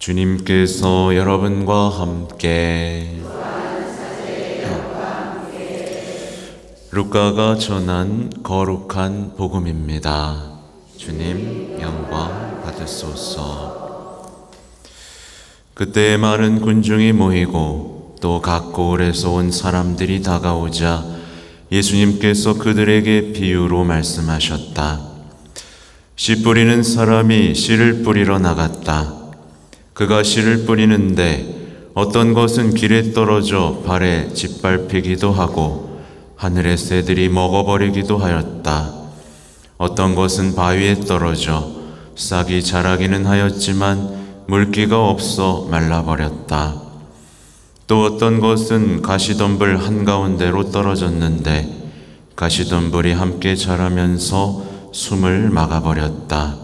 주님께서 여러분과 함께 루카가 전한 거룩한 복음입니다. 주님 영광 받으소서. 그때 많은 군중이 모이고 또 각 고을에서 온 사람들이 다가오자 예수님께서 그들에게 비유로 말씀하셨다. 씨 뿌리는 사람이 씨를 뿌리러 나갔다. 그가 씨를 뿌리는데 어떤 것은 길에 떨어져 발에 짓밟히기도 하고 하늘의 새들이 먹어버리기도 하였다. 어떤 것은 바위에 떨어져 싹이 자라기는 하였지만 물기가 없어 말라버렸다. 또 어떤 것은 가시덤불 한가운데로 떨어졌는데 가시덤불이 함께 자라면서 숨을 막아버렸다.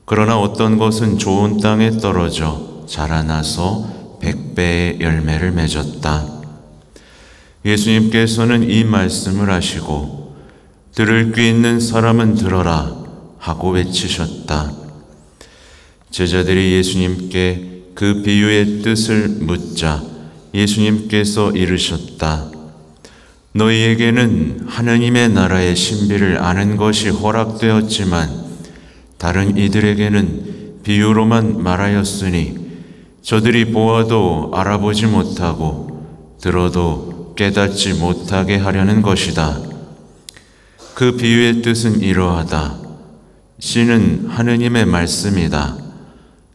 그러나 어떤 것은 좋은 땅에 떨어져 자라나서 100배의 열매를 맺었다. 예수님께서는 이 말씀을 하시고 들을 귀 있는 사람은 들어라 하고 외치셨다. 제자들이 예수님께 그 비유의 뜻을 묻자 예수님께서 이르셨다. 너희에게는 하느님의 나라의 신비를 아는 것이 허락되었지만 다른 이들에게는 비유로만 말하였으니 저들이 보아도 알아보지 못하고 들어도 깨닫지 못하게 하려는 것이다. 그 비유의 뜻은 이러하다. 씨는 하느님의 말씀이다.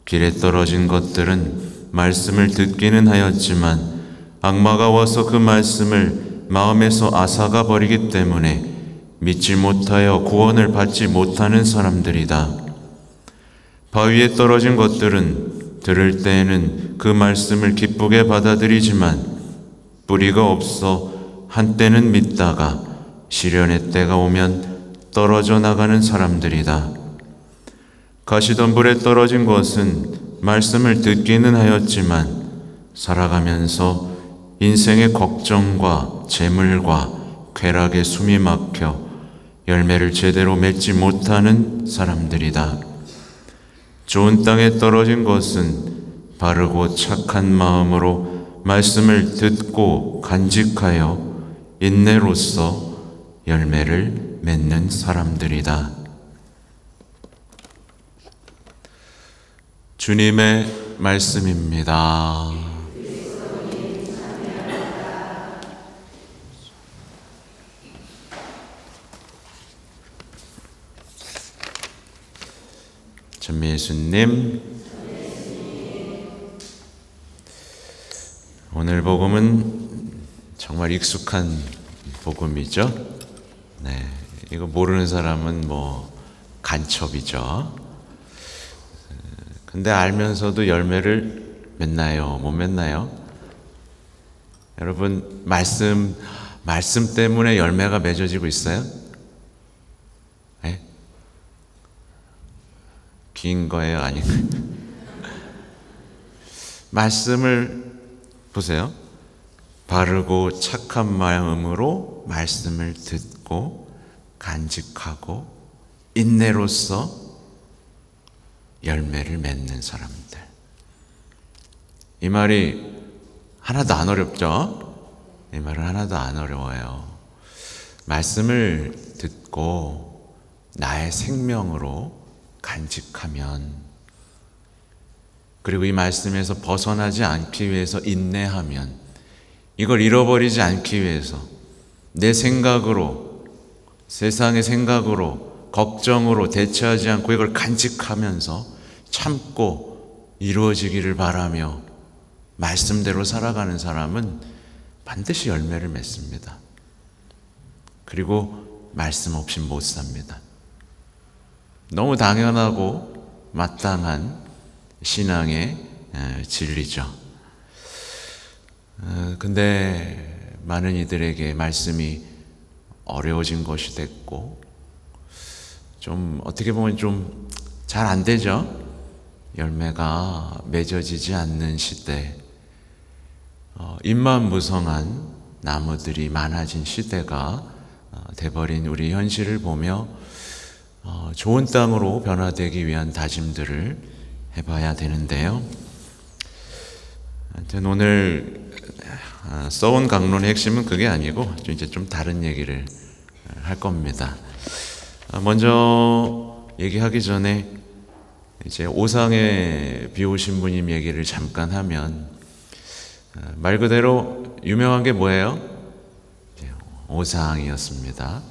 길에 떨어진 것들은 말씀을 듣기는 하였지만 악마가 와서 그 말씀을 마음에서 앗아가 버리기 때문에 믿지 못하여 구원을 받지 못하는 사람들이다. 바위에 떨어진 것들은 들을 때에는 그 말씀을 기쁘게 받아들이지만 뿌리가 없어 한때는 믿다가 시련의 때가 오면 떨어져 나가는 사람들이다. 가시덤불에 떨어진 것은 말씀을 듣기는 하였지만 살아가면서 인생의 걱정과 재물과 쾌락에 숨이 막혀 열매를 제대로 맺지 못하는 사람들이다. 좋은 땅에 떨어진 것은 바르고 착한 마음으로 말씀을 듣고 간직하여 인내로써 열매를 맺는 사람들이다. 주님의 말씀입니다. 전미예수님, 오늘 복음은 정말 익숙한 복음이죠. 네, 이거 모르는 사람은 뭐 간첩이죠. 근데 알면서도 열매를 맺나요? 못 맺나요? 여러분, 말씀 때문에 열매가 맺어지고 있어요? 네? 긴 거예요? 아닌가요? 말씀을 보세요. 바르고 착한 마음으로 말씀을 듣고 간직하고 인내로써 열매를 맺는 사람들. 이 말이 하나도 안 어렵죠? 이 말은 하나도 안 어려워요. 말씀을 듣고 나의 생명으로 간직하면, 그리고 이 말씀에서 벗어나지 않기 위해서 인내하면, 이걸 잃어버리지 않기 위해서 내 생각으로, 세상의 생각으로, 걱정으로 대처하지 않고 이걸 간직하면서 참고 이루어지기를 바라며 말씀대로 살아가는 사람은 반드시 열매를 맺습니다. 그리고 말씀 없이 못 삽니다. 너무 당연하고 마땅한 신앙의 진리죠. 근데 많은 이들에게 말씀이 어려워진 것이 됐고, 좀 어떻게 보면 좀 잘 안 되죠. 열매가 맺어지지 않는 시대, 잎만 무성한 나무들이 많아진 시대가 돼버린 우리 현실을 보며 좋은 땅으로 변화되기 위한 다짐들을 해봐야 되는데요. 하여튼 오늘 써온 강론의 핵심은 그게 아니고 이제 좀 다른 얘기를 할 겁니다. 먼저 얘기하기 전에 이제 오상에 비 오신 분님 얘기를 잠깐 하면, 말 그대로 유명한 게 뭐예요? 오상이었습니다.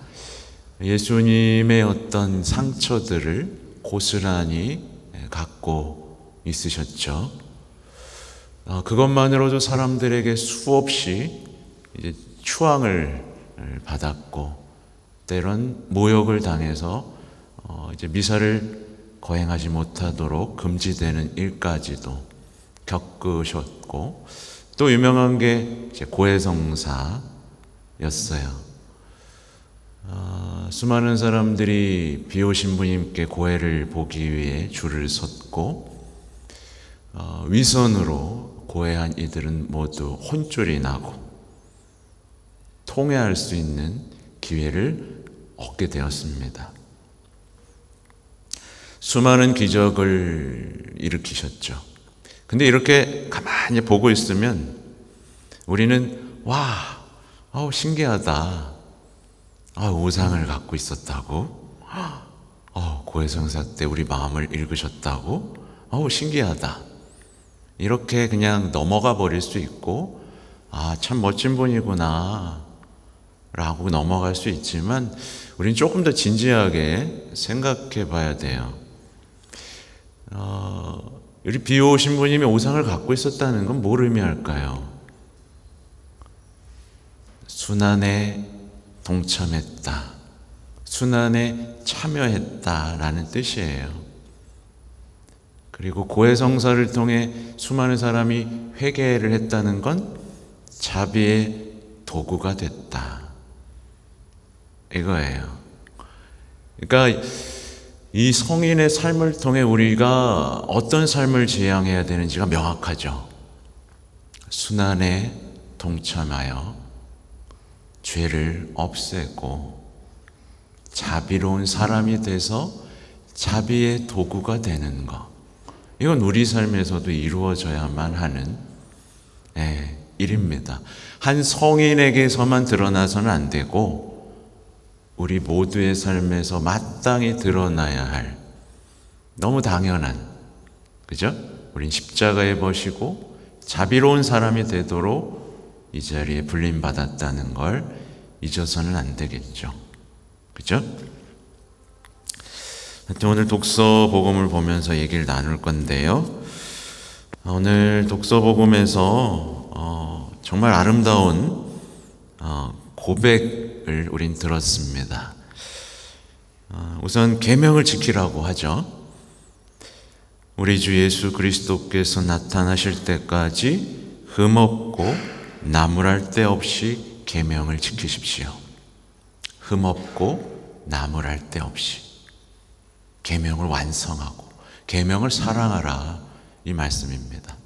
예수님의 어떤 상처들을 고스란히 갖고 있으셨죠. 그것만으로도 사람들에게 수없이 이제 추앙을 받았고, 때론 모욕을 당해서 이제 미사를 거행하지 못하도록 금지되는 일까지도 겪으셨고, 또 유명한 게 이제 고해성사였어요. 수많은 사람들이 비 오신 분님께 고해를 보기 위해 줄을 섰고, 위선으로 고해한 이들은 모두 혼쭐이 나고 통회할 수 있는 기회를 얻게 되었습니다. 수많은 기적을 일으키셨죠. 근데 이렇게 가만히 보고 있으면 우리는 신기하다. 우상을 갖고 있었다고? 고해성사 때 우리 마음을 읽으셨다고? 신기하다. 이렇게 그냥 넘어가 버릴 수 있고, 참 멋진 분이구나 라고 넘어갈 수 있지만, 우린 조금 더 진지하게 생각해 봐야 돼요. 우리 비 오신 분님이 오상을 갖고 있었다는 건 뭘 의미할까요? 순환에 동참했다, 순환에 참여했다라는 뜻이에요. 그리고 고해성사를 통해 수많은 사람이 회개를 했다는 건 자비의 도구가 됐다, 이거예요. 그러니까 이 성인의 삶을 통해 우리가 어떤 삶을 지향해야 되는지가 명확하죠. 순환에 동참하여 죄를 없애고 자비로운 사람이 돼서 자비의 도구가 되는 것, 이건 우리 삶에서도 이루어져야만 하는 일입니다. 한 성인에게서만 드러나서는 안 되고 우리 모두의 삶에서 마땅히 드러나야 할, 너무 당연한, 그죠? 우린 십자가에 버시고 자비로운 사람이 되도록 이 자리에 불림받았다는 걸 잊어서는 안 되겠죠. 그죠? 오늘 독서 복음을 보면서 얘기를 나눌 건데요. 오늘 독서 복음에서 정말 아름다운 고백을 우린 들었습니다. 우선 계명을 지키라고 하죠. 우리 주 예수 그리스도께서 나타나실 때까지 흠없고 나무랄 데 없이 계명을 지키십시오. 흠없고 나무랄 데 없이 계명을 완성하고 계명을 사랑하라, 이 말씀입니다.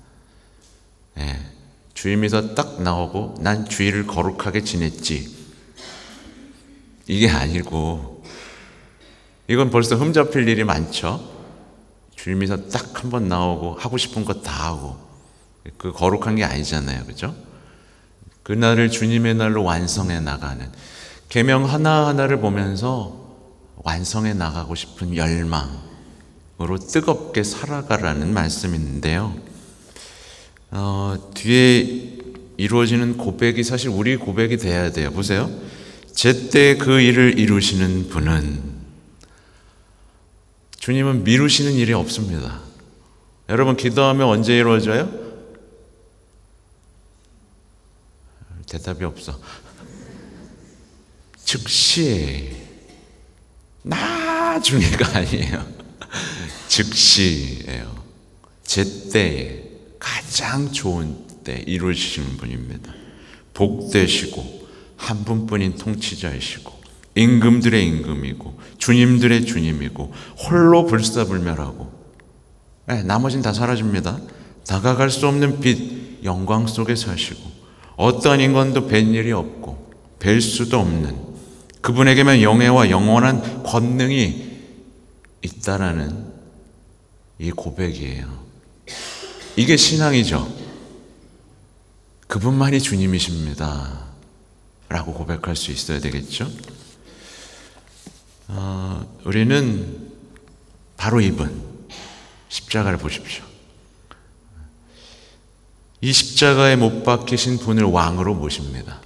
주임에서 딱 나오고 난 주일을 거룩하게 지냈지, 이게 아니고, 이건 벌써 흠잡힐 일이 많죠. 주임에서 딱 한번 나오고 하고 싶은 거 다 하고, 그 거룩한 게 아니잖아요, 그죠? 그날을 주님의 날로 완성해 나가는, 계명 하나하나를 보면서 완성해 나가고 싶은 열망으로 뜨겁게 살아가라는 말씀인데요. 뒤에 이루어지는 고백이 사실 우리 고백이 돼야 돼요. 보세요. 제때 그 일을 이루시는 분은, 주님은 미루시는 일이 없습니다. 여러분, 기도하면 언제 이루어져요? 대답이 없어. 즉시, 나중에가 아니에요. 즉시예요. 제때에, 가장 좋은 때 이루시는 분입니다. 복되시고 한 분뿐인 통치자이시고 임금들의 임금이고 주님들의 주님이고 홀로 불사불멸하고, 나머지는 다 사라집니다. 다가갈 수 없는 빛 영광 속에 사시고 어떠한 인간도 뵐 일이 없고 뵐 수도 없는 그분에게만 영예와 영원한 권능이 있다라는 이 고백이에요. 이게 신앙이죠. 그분만이 주님이십니다 라고 고백할 수 있어야 되겠죠. 우리는 바로 이분 십자가를 보십시오. 이 십자가에 못 박히신 분을 왕으로 모십니다.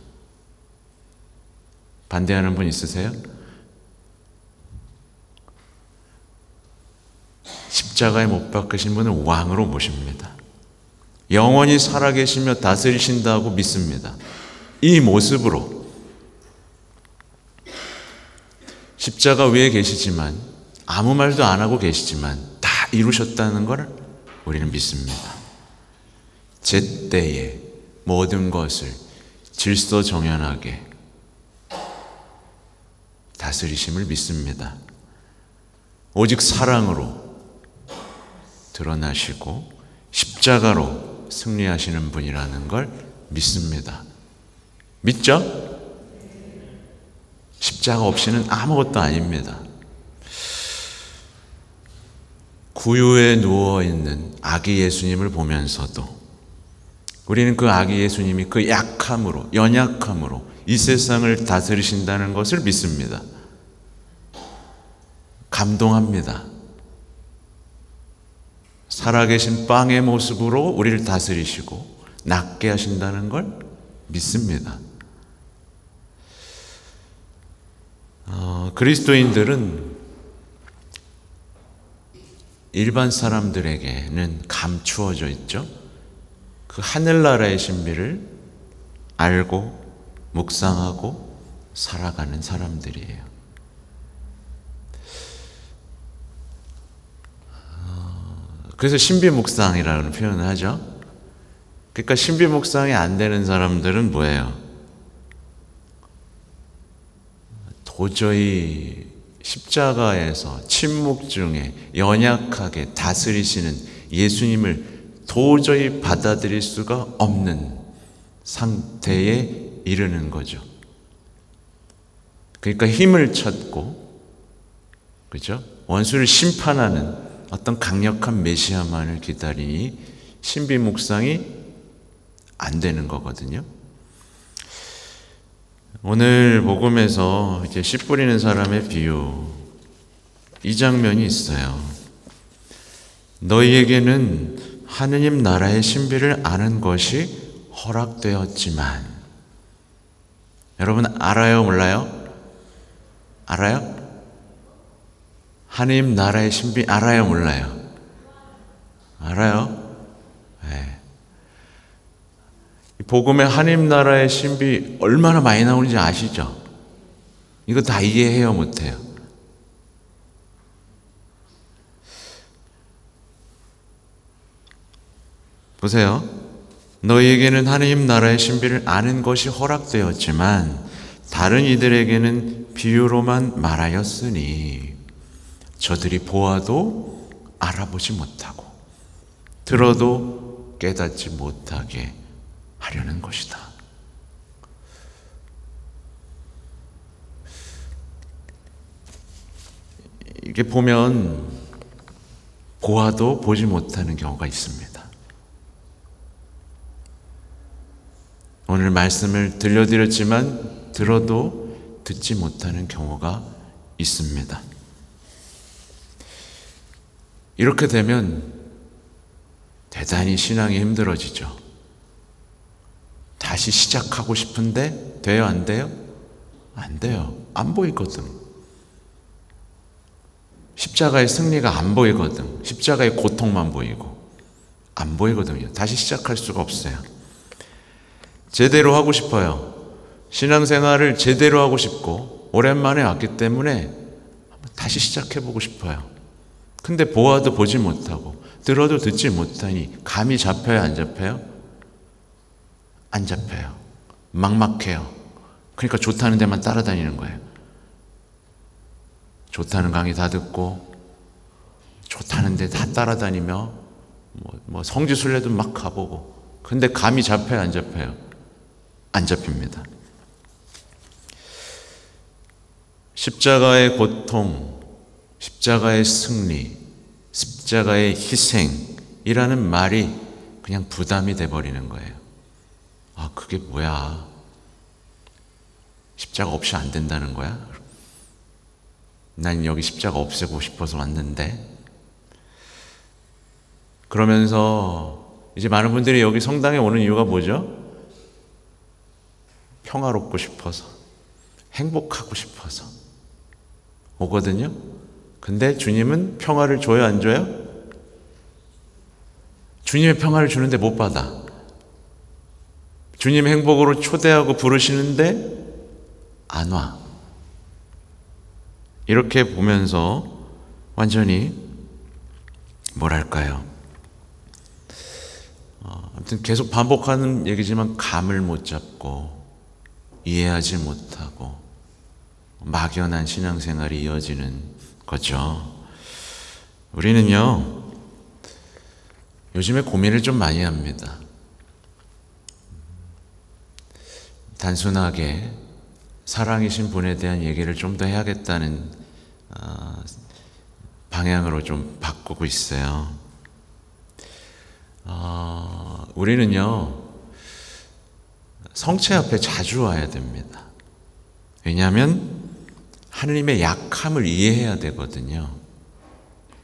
반대하는 분 있으세요? 십자가에 못 박히신 분을 왕으로 모십니다. 영원히 살아계시며 다스리신다고 믿습니다. 이 모습으로 십자가 위에 계시지만 아무 말도 안 하고 계시지만 다 이루셨다는 걸 우리는 믿습니다. 제때에 모든 것을 질서정연하게 다스리심을 믿습니다. 오직 사랑으로 드러나시고 십자가로 승리하시는 분이라는 걸 믿습니다. 믿죠? 십자가 없이는 아무것도 아닙니다. 구유에 누워있는 아기 예수님을 보면서도 우리는 그 아기 예수님이 그 약함으로, 연약함으로 이 세상을 다스리신다는 것을 믿습니다. 감동합니다. 살아계신 빵의 모습으로 우리를 다스리시고 낫게 하신다는 걸 믿습니다. 그리스도인들은 일반 사람들에게는 감추어져 있죠. 그 하늘나라의 신비를 알고 묵상하고 살아가는 사람들이에요. 그래서 신비 묵상이라는 표현을 하죠. 그러니까 신비 묵상이 안 되는 사람들은 뭐예요? 도저히 십자가에서 침묵 중에 연약하게 다스리시는 예수님을 도저히 받아들일 수가 없는 상태에 이르는 거죠. 그러니까 힘을 찾고, 그죠? 원수를 심판하는 어떤 강력한 메시아만을 기다리니 신비 묵상이 안 되는 거거든요. 오늘 복음에서 이제 씨 뿌리는 사람의 비유, 이 장면이 있어요. 너희에게는 하느님 나라의 신비를 아는 것이 허락되었지만, 여러분 알아요, 몰라요? 알아요? 하느님 나라의 신비 알아요, 몰라요? 알아요? 네. 복음에 하느님 나라의 신비 얼마나 많이 나오는지 아시죠? 이거 다 이해해요, 못해요? 보세요. 너희에게는 하느님 나라의 신비를 아는 것이 허락되었지만 다른 이들에게는 비유로만 말하였으니 저들이 보아도 알아보지 못하고 들어도 깨닫지 못하게 하려는 것이다. 이게 보면 보아도 보지 못하는 경우가 있습니다. 오늘 말씀을 들려드렸지만 들어도 듣지 못하는 경우가 있습니다. 이렇게 되면 대단히 신앙이 힘들어지죠. 다시 시작하고 싶은데 돼요, 안 돼요? 안 돼요. 안 보이거든. 십자가의 승리가 안 보이거든. 십자가의 고통만 보이고 안 보이거든요. 다시 시작할 수가 없어요. 제대로 하고 싶어요. 신앙생활을 제대로 하고 싶고 오랜만에 왔기 때문에 다시 시작해보고 싶어요. 근데 보아도 보지 못하고 들어도 듣지 못하니 감이 잡혀요, 안 잡혀요? 안 잡혀요. 막막해요. 그러니까 좋다는 데만 따라다니는 거예요. 좋다는 강의 다 듣고 좋다는 데 다 따라다니며 뭐 성지순례도 막 가보고, 근데 감이 잡혀요, 안 잡혀요? 안 잡힙니다. 십자가의 고통, 십자가의 승리, 십자가의 희생이라는 말이 그냥 부담이 돼버리는 거예요. 아, 그게 뭐야? 십자가 없이 안 된다는 거야? 난 여기 십자가 없애고 싶어서 왔는데. 그러면서 이제 많은 분들이 여기 성당에 오는 이유가 뭐죠? 평화롭고 싶어서, 행복하고 싶어서 오거든요. 근데 주님은 평화를 줘요, 안 줘요? 주님의 평화를 주는데 못 받아. 주님 행복으로 초대하고 부르시는데 안 와. 이렇게 보면서 완전히 뭐랄까요? 아무튼 계속 반복하는 얘기지만 감을 못 잡고 이해하지 못하고 막연한 신앙생활이 이어지는 거죠. 우리는요, 요즘에 고민을 좀 많이 합니다. 단순하게 사랑이신 분에 대한 얘기를 좀 더 해야겠다는 방향으로 좀 바꾸고 있어요. 우리는요, 성체 앞에 자주 와야 됩니다. 왜냐하면 하느님의 약함을 이해해야 되거든요.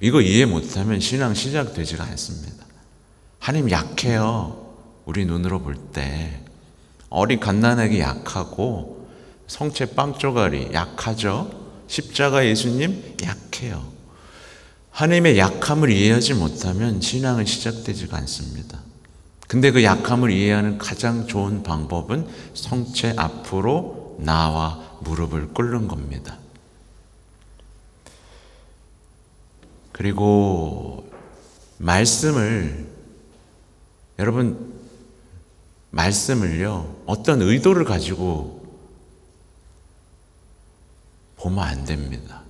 이거 이해 못하면 신앙 시작되지가 않습니다. 하느님 약해요. 우리 눈으로 볼 때 어린 갓난아기 약하고 성체 빵조가리 약하죠. 십자가 예수님 약해요. 하느님의 약함을 이해하지 못하면 신앙은 시작되지가 않습니다. 근데 그 약함을 이해하는 가장 좋은 방법은 성체 앞으로 나와 무릎을 꿇는 겁니다. 그리고 여러분, 말씀을요, 어떤 의도를 가지고 보면 안 됩니다.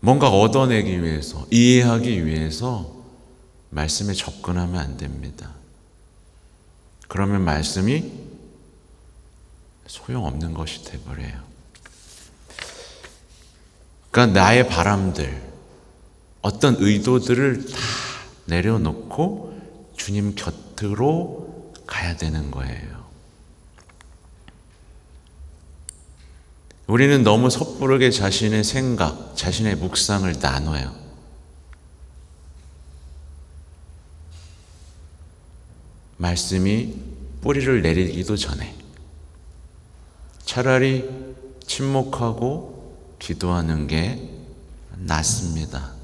뭔가 얻어내기 위해서, 이해하기 위해서 말씀에 접근하면 안 됩니다. 그러면 말씀이 소용없는 것이 되어버려요. 그러니까 나의 바람들, 어떤 의도들을 다 내려놓고 주님 곁으로 가야 되는 거예요. 우리는 너무 섣부르게 자신의 생각, 자신의 묵상을 나눠요. 말씀이 뿌리를 내리기도 전에 차라리 침묵하고 기도하는 게 낫습니다.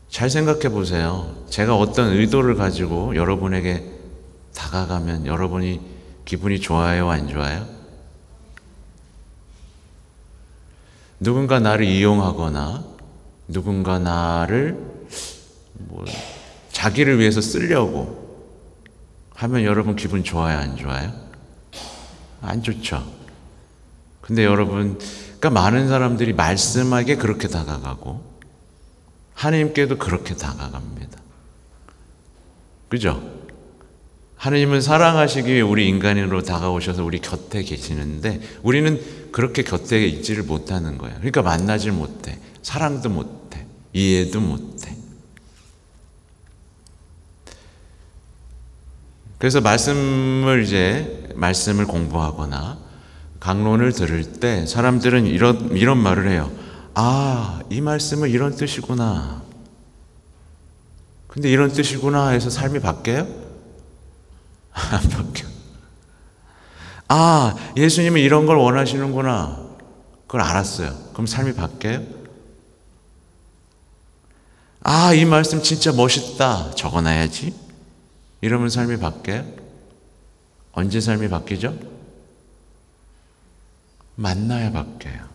잘 생각해 보세요. 제가 어떤 의도를 가지고 여러분에게 다가가면 여러분이 기분이 좋아요, 안 좋아요? 누군가 나를 이용하거나 누군가 나를 자기를 위해서 쓰려고 하면 여러분 기분 좋아요, 안 좋아요? 안 좋죠. 근데 여러분, 그러니까 많은 사람들이 말씀에게 그렇게 다가가고 하나님께도 그렇게 다가갑니다. 그죠? 하나님은 사랑하시기 위해 우리 인간으로 다가오셔서 우리 곁에 계시는데 우리는 그렇게 곁에 있지를 못하는 거예요. 그러니까 만나질 못해. 사랑도 못해. 이해도 못해. 그래서 말씀을 공부하거나 강론을 들을 때 사람들은 이런 말을 해요. 아, 이 말씀은 이런 뜻이구나. 근데 이런 뜻이구나 해서 삶이 바뀌어요? 안 바뀌어. 아, 예수님은 이런 걸 원하시는구나. 그걸 알았어요. 그럼 삶이 바뀌어요? 아, 이 말씀 진짜 멋있다. 적어놔야지. 이러면 삶이 바뀌어요? 언제 삶이 바뀌죠? 만나야 바뀌어요.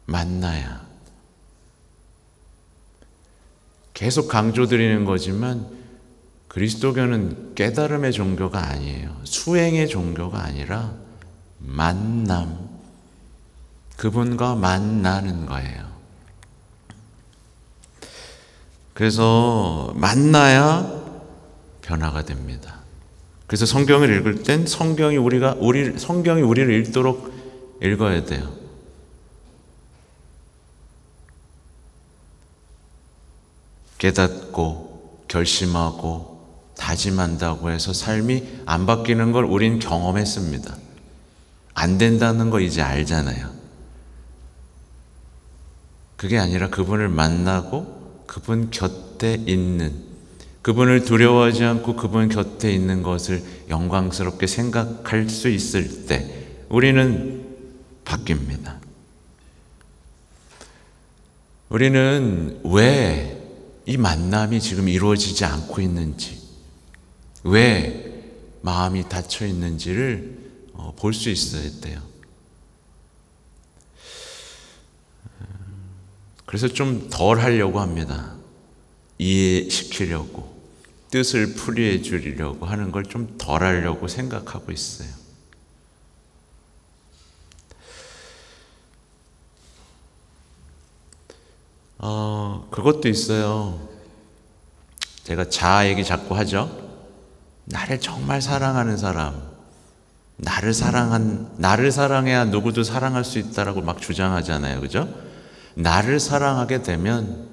만나야. 계속 강조드리는 거지만 그리스도교는 깨달음의 종교가 아니에요. 수행의 종교가 아니라 만남. 그분과 만나는 거예요. 그래서 만나야 변화가 됩니다. 그래서 성경을 읽을 땐 성경이 우리를 읽도록 읽어야 돼요. 깨닫고 결심하고 다짐한다고 해서 삶이 안 바뀌는 걸 우린 경험했습니다. 안 된다는 거 이제 알잖아요. 그게 아니라 그분을 만나고 그분 곁에 있는, 그분을 두려워하지 않고 그분 곁에 있는 것을 영광스럽게 생각할 수 있을 때 우리는 바뀝니다. 우리는 왜 이 만남이 지금 이루어지지 않고 있는지, 왜 마음이 닫혀 있는지를 볼 수 있어야 돼요. 그래서 좀 덜 하려고 합니다. 이해시키려고, 뜻을 풀이해 주려고 하는 걸 좀 덜 하려고 생각하고 있어요. 그것도 있어요. 제가 자아 얘기 자꾸 하죠. 나를 정말 사랑하는 사람, 나를 사랑해야 누구도 사랑할 수 있다라고 막 주장하잖아요. 그죠? 나를 사랑하게 되면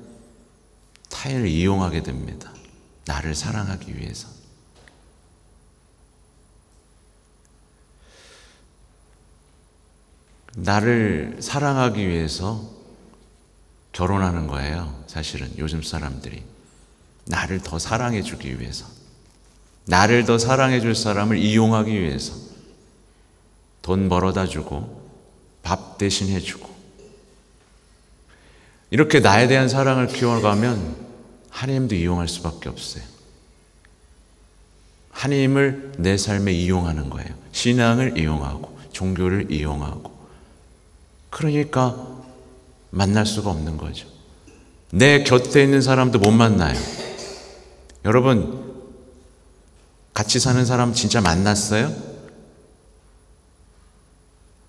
타인을 이용하게 됩니다. 나를 사랑하기 위해서. 나를 사랑하기 위해서 결혼하는 거예요. 사실은 요즘 사람들이 나를 더 사랑해 주기 위해서, 나를 더 사랑해 줄 사람을 이용하기 위해서 돈 벌어다 주고 밥 대신 해주고, 이렇게 나에 대한 사랑을 키워가면 하나님도 이용할 수밖에 없어요. 하나님을 내 삶에 이용하는 거예요. 신앙을 이용하고 종교를 이용하고. 그러니까 만날 수가 없는 거죠. 내 곁에 있는 사람도 못 만나요. 여러분, 같이 사는 사람 진짜 만났어요?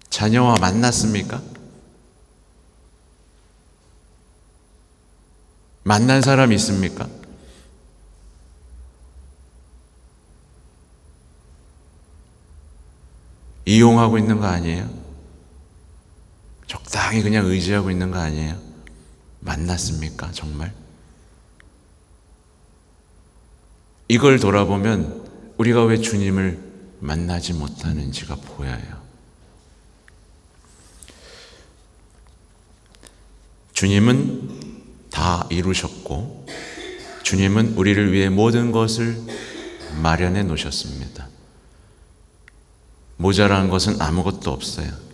자녀와 만났습니까? 만난 사람 있습니까? 이용하고 있는 거 아니에요? 적당히 그냥 의지하고 있는 거 아니에요? 만났습니까? 정말? 이걸 돌아보면 우리가 왜 주님을 만나지 못하는지가 보여요. 주님은 다 이루셨고, 주님은 우리를 위해 모든 것을 마련해 놓으셨습니다. 모자란 것은 아무것도 없어요.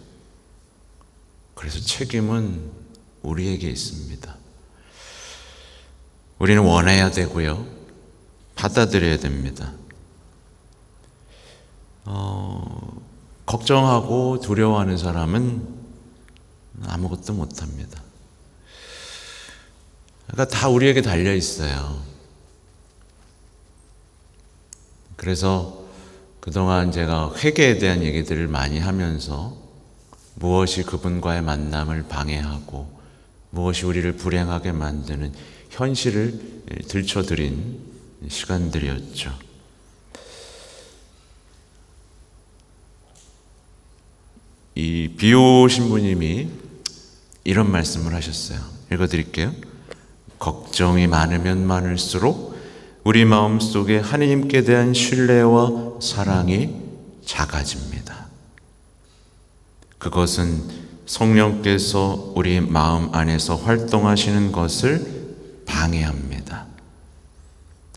그래서 책임은 우리에게 있습니다. 우리는 원해야 되고요, 받아들여야 됩니다. 걱정하고 두려워하는 사람은 아무것도 못합니다. 그러니까 다 우리에게 달려 있어요. 그래서 그동안 제가 회개에 대한 얘기들을 많이 하면서 무엇이 그분과의 만남을 방해하고 무엇이 우리를 불행하게 만드는 현실을 들춰드린 시간들이었죠. 이 비오 신부님이 이런 말씀을 하셨어요. 읽어드릴게요. 걱정이 많으면 많을수록 우리 마음속에 하나님께 대한 신뢰와 사랑이 작아집니다. 그것은 성령께서 우리 마음 안에서 활동하시는 것을 방해합니다.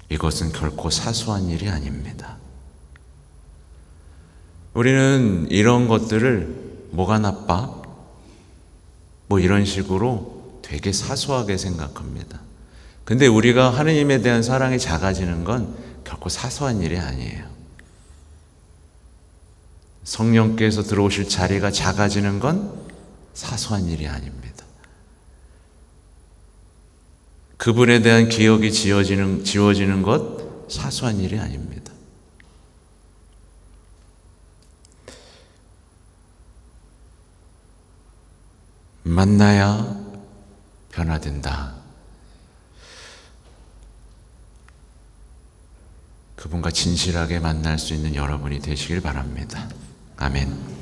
이것은 결코 사소한 일이 아닙니다. 우리는 이런 것들을 뭐가 나빠? 뭐 이런 식으로 되게 사소하게 생각합니다. 근데 우리가 하느님에 대한 사랑이 작아지는 건 결코 사소한 일이 아니에요. 성령께서 들어오실 자리가 작아지는 건 사소한 일이 아닙니다. 그분에 대한 기억이 지워지는 것 사소한 일이 아닙니다. 만나야 변화된다. 그분과 진실하게 만날 수 있는 여러분이 되시길 바랍니다. 아멘.